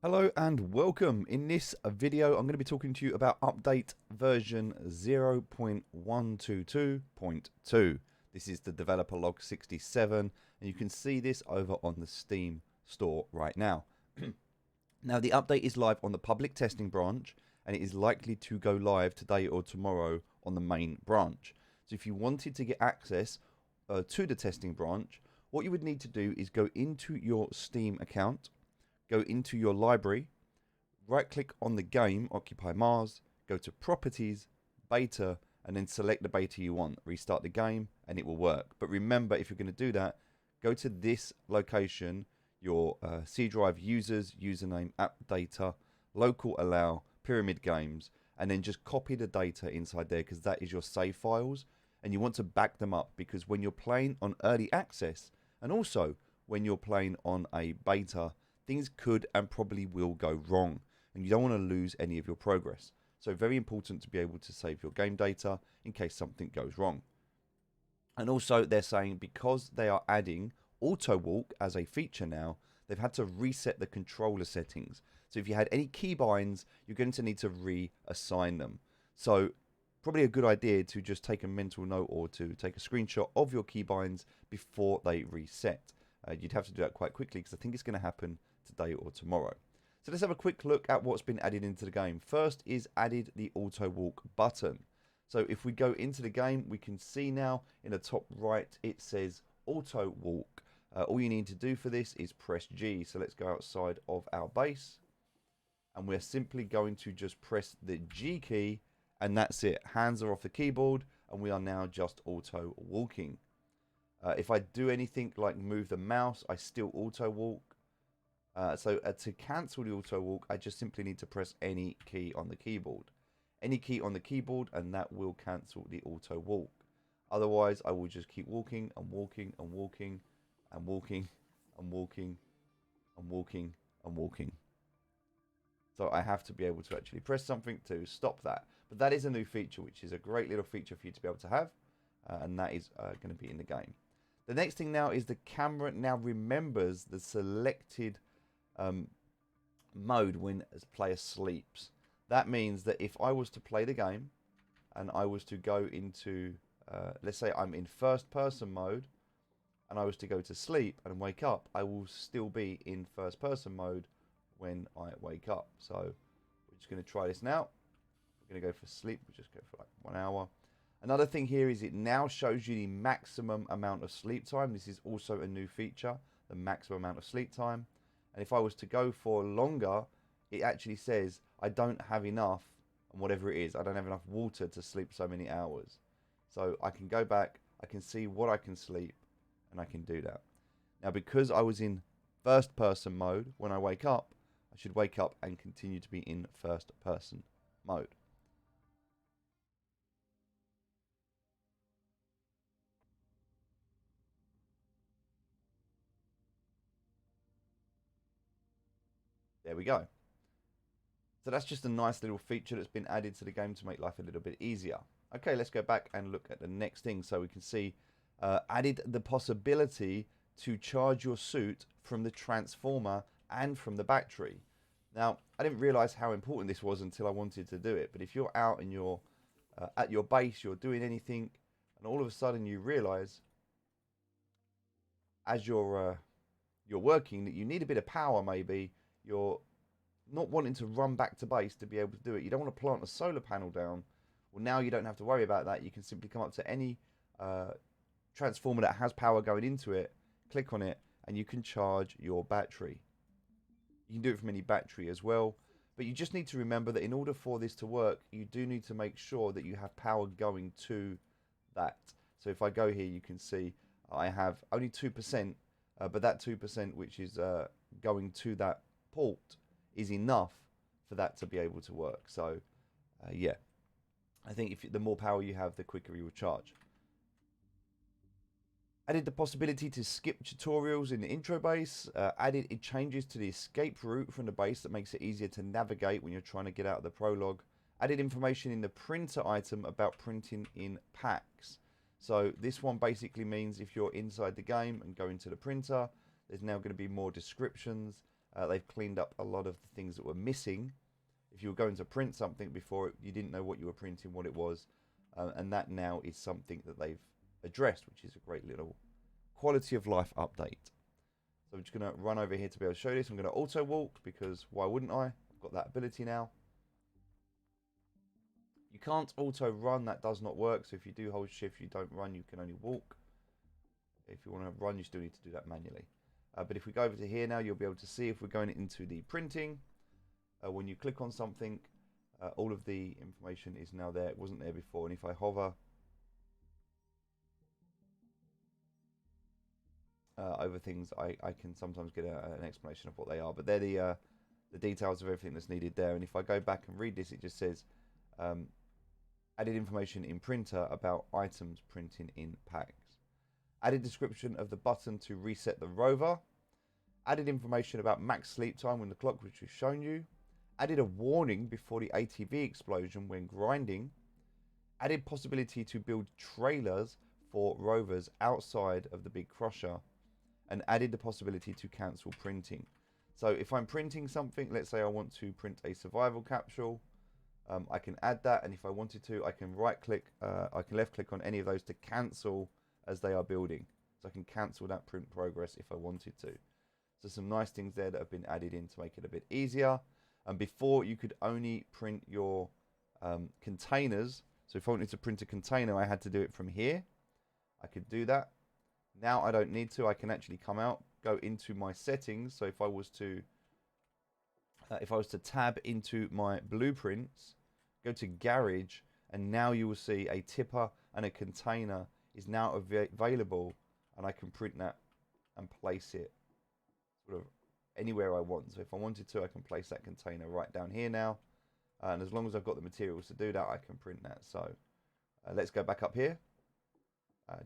Hello and welcome. In this video, I'm going to be talking to you about update version 0.122.2. This is the developer log 67, and you can see this over on the Steam store right now. Now, the update is live on the public testing branch, and it is likely to go live today or tomorrow on the main branch. So if you wanted to get access to the testing branch, what you would need to do is go into your Steam account, go into your library, right click on the game, Occupy Mars, go to Properties, Beta, and then select the beta you want. Restart the game and it will work. But remember, if you're going to do that, go to this location, your C drive users, username, app data, local allow, pyramid games, and then just copy the data inside there because that is your save files. And you want to back them up because when you're playing on early access and also when you're playing on a beta, things could and probably will go wrong, and you don't want to lose any of your progress. So very important to be able to save your game data in case something goes wrong. And also they're saying because they are adding auto walk as a feature now, they've had to reset the controller settings. So if you had any keybinds, you're going to need to reassign them. So probably a good idea to just take a mental note or to take a screenshot of your keybinds before they reset. You'd have to do that quite quickly because I think it's going to happen today or tomorrow. So let's have a quick look at what's been added into the game. First is added the auto walk button. So if we go into the game, we can see now in the top right it says auto walk. All you need to do for this is press G. So let's go outside of our base and we're simply going to just press the G key and that's it. Hands are off the keyboard and we are now just auto walking. If I do anything like move the mouse, I still auto walk. So to cancel the auto walk, I just simply need to press any key on the keyboard. Any key on the keyboard and that will cancel the auto walk. Otherwise, I will just keep walking and walking and walking and walking and walking and walking and walking. So I have to be able to actually press something to stop that. But that is a new feature, which is a great little feature for you to be able to have. And that is going to be in the game. The next thing now is the camera now remembers the selected mode when a player sleeps. That means that if I was to play the game and I was to go into, let's say I'm in first person mode and I was to go to sleep and wake up, I will still be in first person mode when I wake up. So we're just going to try this now. We're going to go for sleep. We'll just go for like 1 hour. Another thing here is it now shows you the maximum amount of sleep time. This is also a new feature, the maximum amount of sleep time. And if I was to go for longer, it actually says I don't have enough, and whatever it is, I don't have enough water to sleep so many hours. So I can go back, I can see what I can sleep, and I can do that. Now because I was in first person mode, when I wake up, I should wake up and continue to be in first person mode. There we go. So that's just a nice little feature that's been added to the game to make life a little bit easier. Okay, let's go back and look at the next thing. So we can see added the possibility to charge your suit from the transformer and from the battery. Now, I didn't realize how important this was until I wanted to do it. But if you're out and you're at your base, you're doing anything, and all of a sudden you realize as you're working that you need a bit of power, maybe you're not wanting to run back to base to be able to do it. You don't want to plant a solar panel down. Well, now you don't have to worry about that. You can simply come up to any transformer that has power going into it, click on it, and you can charge your battery. You can do it from any battery as well. But you just need to remember that in order for this to work, you do need to make sure that you have power going to that. So if I go here, you can see I have only 2%, but that 2% which is going to that port is enough for that to be able to work. So yeah, I think the more power you have, the quicker you will charge. Added the possibility to skip tutorials in the intro base. Added changes to the escape route from the base that makes it easier to navigate when you're trying to get out of the prologue. Added information in the printer item about printing in packs. So this one basically means if you're inside the game and go into the printer, there's now going to be more descriptions They've cleaned up a lot of the things that were missing. If you were going to print something before, you didn't know what you were printing, what it was, and that now is something that they've addressed, which is a great little quality of life update. So I'm just going to run over here to be able to show this. I'm going to auto walk because why wouldn't I? I've got that ability now. You can't auto run, that does not work. So if you do hold shift, you don't run, you can only walk. If you want to run, you still need to do that manually. But if we go over to here now, you'll be able to see if we're going into the printing. When you click on something, all of the information is now there. It wasn't there before. And if I hover over things, I can sometimes get an explanation of what they are. But they're the details of everything that's needed there. And if I go back and read this, it just says added information in printer about items printing in packs. Added description of the button to reset the rover. Added information about max sleep time when the clock, which we've shown you. Added a warning before the ATV explosion when grinding. Added possibility to build trailers for rovers outside of the big crusher. And added the possibility to cancel printing. So if I'm printing something, let's say I want to print a survival capsule, I can add that, and if I wanted to, I can right click, I can left click on any of those to cancel as they are building. So I can cancel that print progress if I wanted to. So some nice things there that have been added in to make it a bit easier. And before, you could only print your containers. So if I wanted to print a container, I had to do it from here. I could do that. Now I don't need to. I can actually come out, go into my settings. So if I was to tab into my blueprints, go to garage, and now you will see a tipper and a container is now available, and I can print that and place it sort of anywhere I want. So if I wanted to, I can place that container right down here now, and as long as I've got the materials to do that, I can print that. So let's go back up here.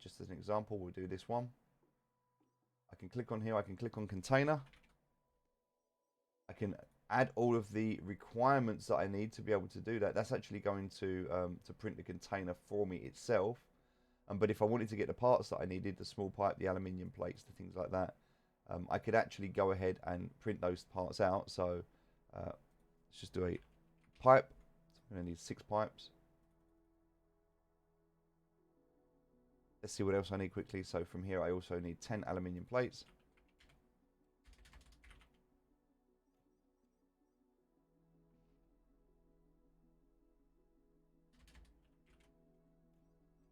Just as an example, we'll do this one. I can click on here, I can click on container. I can add all of the requirements that I need to be able to do that. That's actually going to print the container for me itself. But if I wanted to get the parts that I needed, the small pipe, the aluminium plates, the things like that, I could actually go ahead and print those parts out. So let's just do a pipe. So I'm going to need 6 pipes. Let's see what else I need quickly. So from here, I also need 10 aluminium plates.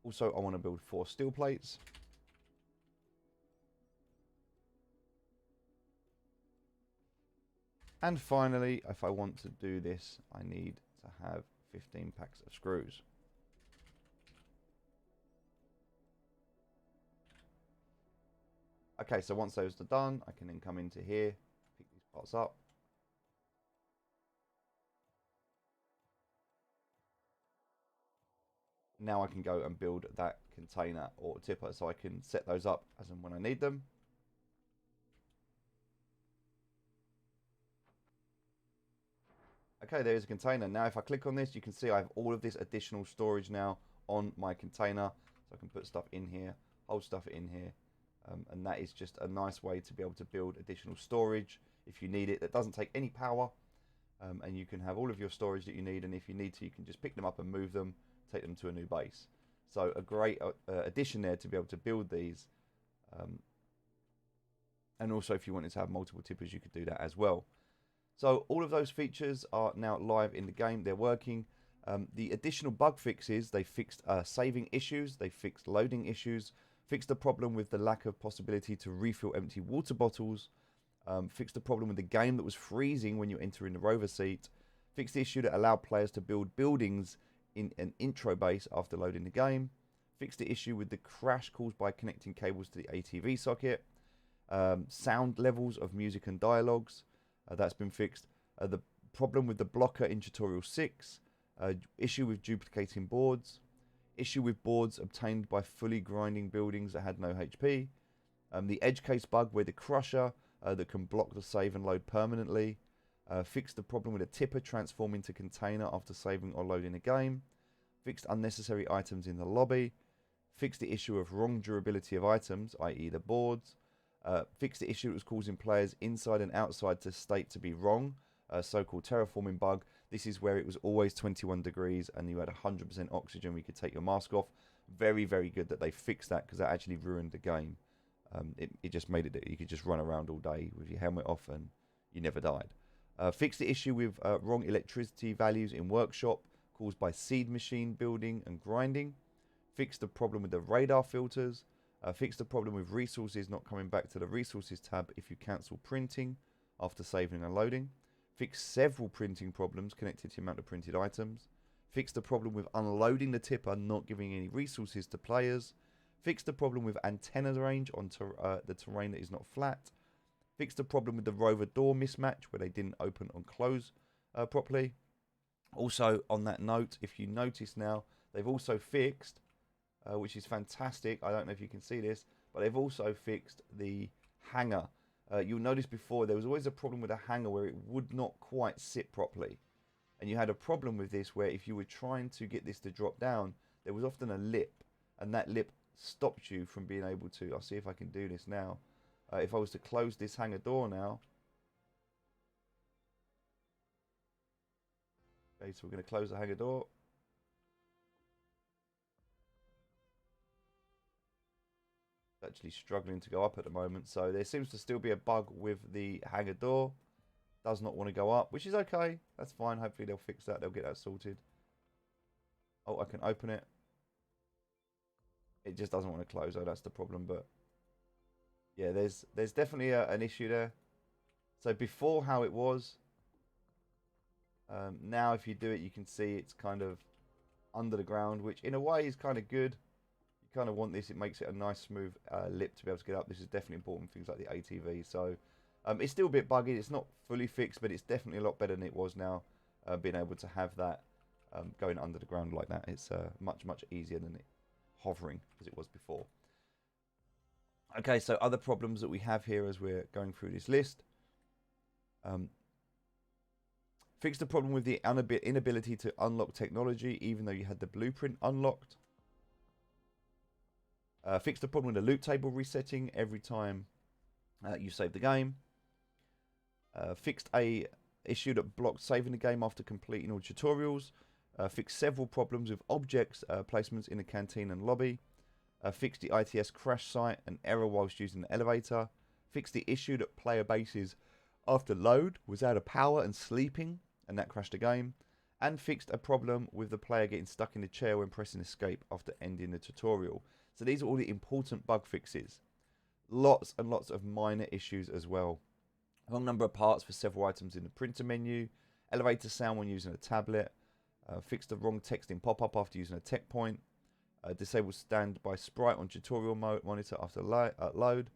Also, I want to build 4 steel plates. And finally, if I want to do this, I need to have 15 packs of screws. Okay, so once those are done, I can then come into here, pick these parts up. Now I can go and build that container or tipper, so I can set those up as and when I need them. Okay, there's a container. Now if I click on this, you can see I have all of this additional storage now on my container. So I can put stuff in here, hold stuff in here. And that is just a nice way to be able to build additional storage if you need it. That doesn't take any power. And you can have all of your storage that you need. And if you need to, you can just pick them up and move them, take them to a new base. So a great addition there to be able to build these. And also if you wanted to have multiple tippers, you could do that as well. So all of those features are now live in the game. They're working. The additional bug fixes, they fixed saving issues. They fixed loading issues. Fixed the problem with the lack of possibility to refill empty water bottles. Fixed the problem with the game that was freezing when you enter in the rover seat. Fixed the issue that allowed players to build buildings in an intro base after loading the game. Fixed the issue with the crash caused by connecting cables to the ATV socket. Sound levels of music and dialogues. That's been fixed. The problem with the blocker in tutorial 6. Issue with duplicating boards. Issue with boards obtained by fully grinding buildings that had no HP. The edge case bug where the crusher that can block the save and load permanently. Fixed the problem with a tipper transforming to container after saving or loading a game. Fixed unnecessary items in the lobby. Fixed the issue of wrong durability of items, i.e. the boards. Fixed the issue that was causing players inside and outside to state to be wrong, a so-called terraforming bug. This is where it was always 21 degrees and you had 100% oxygen where you could take your mask off. Very, very good that they fixed that, because that actually ruined the game. It just made it that you could just run around all day with your helmet off and you never died. Fixed the issue with wrong electricity values in workshop caused by seed machine building and grinding. Fixed the problem with the radar filters. Fixed the problem with resources not coming back to the resources tab if you cancel printing after saving and loading. Fixed several printing problems connected to the amount of printed items. Fixed the problem with unloading the tipper not giving any resources to players. Fixed the problem with antenna range on the terrain that is not flat. Fixed the problem with the rover door mismatch where they didn't open and close properly. Also, on that note, if you notice now, they've also fixed, which is fantastic, I don't know if you can see this, but they've also fixed the hanger. You'll notice before there was always a problem with a hanger where it would not quite sit properly. And you had a problem with this where if you were trying to get this to drop down, there was often a lip, and that lip stopped you from being able to. I'll see if I can do this now. If I was to close this hanger door now. Okay, so we're going to close the hanger door. It's actually struggling to go up at the moment, so there seems to still be a bug with the hanger door. Does not want to go up, which is okay. That's fine. Hopefully they'll fix that. They'll get that sorted. Oh, I can open it. It just doesn't want to close. Oh, that's the problem. But yeah, there's definitely an issue there. So before how it was, now if you do it, you can see it's kind of under the ground, which in a way is kind of good. You kind of want this. It makes it a nice smooth lip to be able to get up. This is definitely important for things like the ATV. So it's still a bit buggy. It's not fully fixed, but it's definitely a lot better than it was now. Being able to have that going under the ground like that, it's much, much easier than it hovering as it was before. Okay, so other problems that we have here as we're going through this list. Fix the problem with the inability to unlock technology even though you had the blueprint unlocked. Fix the problem with the loot table resetting every time you save the game. Fixed a issue that blocked saving the game after completing all tutorials. Fixed several problems with objects placements in the canteen and lobby. Fixed the ITS crash site and error whilst using the elevator. Fixed the issue that player bases after load was out of power and sleeping, and that crashed the game. And fixed a problem with the player getting stuck in the chair when pressing escape after ending the tutorial. So these are all the important bug fixes. Lots and lots of minor issues as well. Wrong number of parts for several items in the printer menu. Elevator sound when using a tablet. Fixed the wrong texting pop-up after using a tech point. Disable standby sprite on tutorial monitor after load.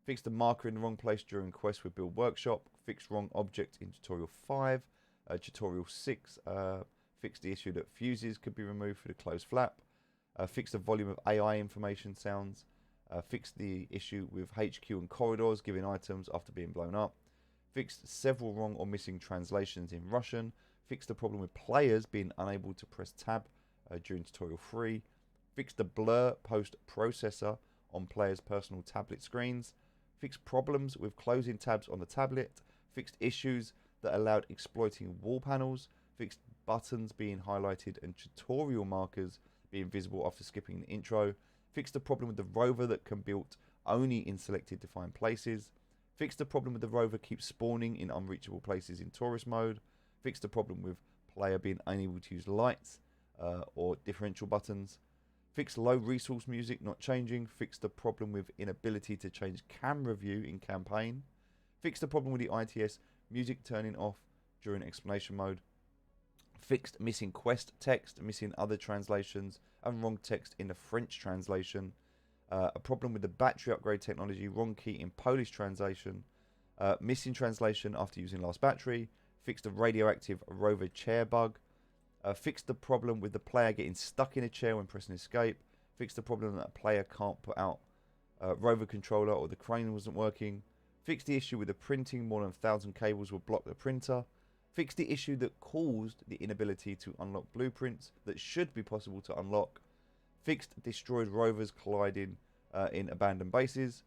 Fixed the marker in the wrong place during quest with build workshop. Fixed wrong object in tutorial 5. Tutorial 6. Fixed the issue that fuses could be removed for the closed flap. Fixed the volume of AI information sounds. Fixed the issue with HQ and corridors giving items after being blown up. Fixed several wrong or missing translations in Russian. Fixed the problem with players being unable to press tab during tutorial 3. Fixed the blur post processor on players' personal tablet screens. Fixed problems with closing tabs on the tablet. Fixed issues that allowed exploiting wall panels. Fixed buttons being highlighted and tutorial markers being visible after skipping the intro. Fixed the problem with the rover that can build only in selected defined places. Fixed the problem with the rover keeps spawning in unreachable places in tourist mode. Fixed the problem with player being unable to use lights or differential buttons. Fixed low resource music not changing. Fixed the problem with inability to change camera view in campaign. Fixed the problem with the ITS music turning off during explanation mode. Fixed missing quest text, missing other translations, and wrong text in the French translation. A problem with the battery upgrade technology, wrong key in Polish translation. Missing translation after using last battery. Fixed the radioactive rover chair bug. Fixed the problem with the player getting stuck in a chair when pressing escape. Fixed the problem that a player can't put out rover controller or the crane wasn't working. Fixed the issue with the printing, more than 1,000 cables will block the printer. Fixed the issue that caused the inability to unlock blueprints that should be possible to unlock. Fixed destroyed rovers colliding in abandoned bases.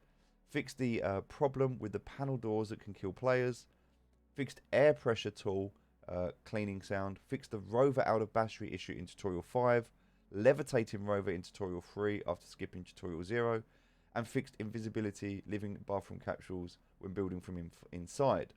Fixed the problem with the panel doors that can kill players. Fixed air pressure tool cleaning sound. Fixed the rover out of battery issue in tutorial 5. Levitating rover in tutorial 3 after skipping tutorial 0. And fixed invisibility living bathroom capsules when building from inside.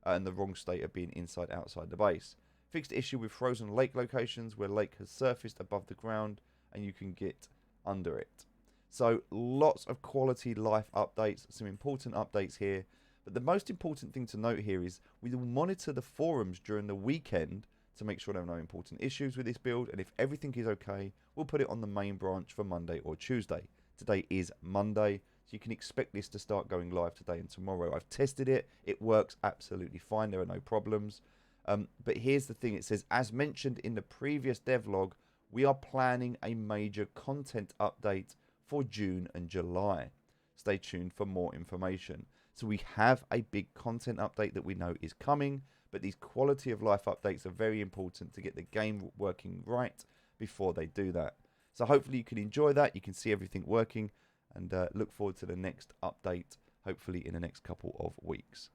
And the wrong state of being inside outside the base. Fixed issue with frozen lake locations where lake has surfaced above the ground and you can get under it. So lots of quality life updates, some important updates here. But the most important thing to note here is we will monitor the forums during the weekend to make sure there are no important issues with this build. And if everything is okay, we'll put it on the main branch for Monday or Tuesday. Today is Monday, so you can expect this to start going live today and tomorrow. I've tested it. It works absolutely fine. There are no problems. But here's the thing. It says, as mentioned in the previous devlog, we are planning a major content update for June and July. Stay tuned for more information. So we have a big content update that we know is coming, but these quality of life updates are very important to get the game working right before they do that. So hopefully you can enjoy that. You can see everything working and look forward to the next update, hopefully in the next couple of weeks.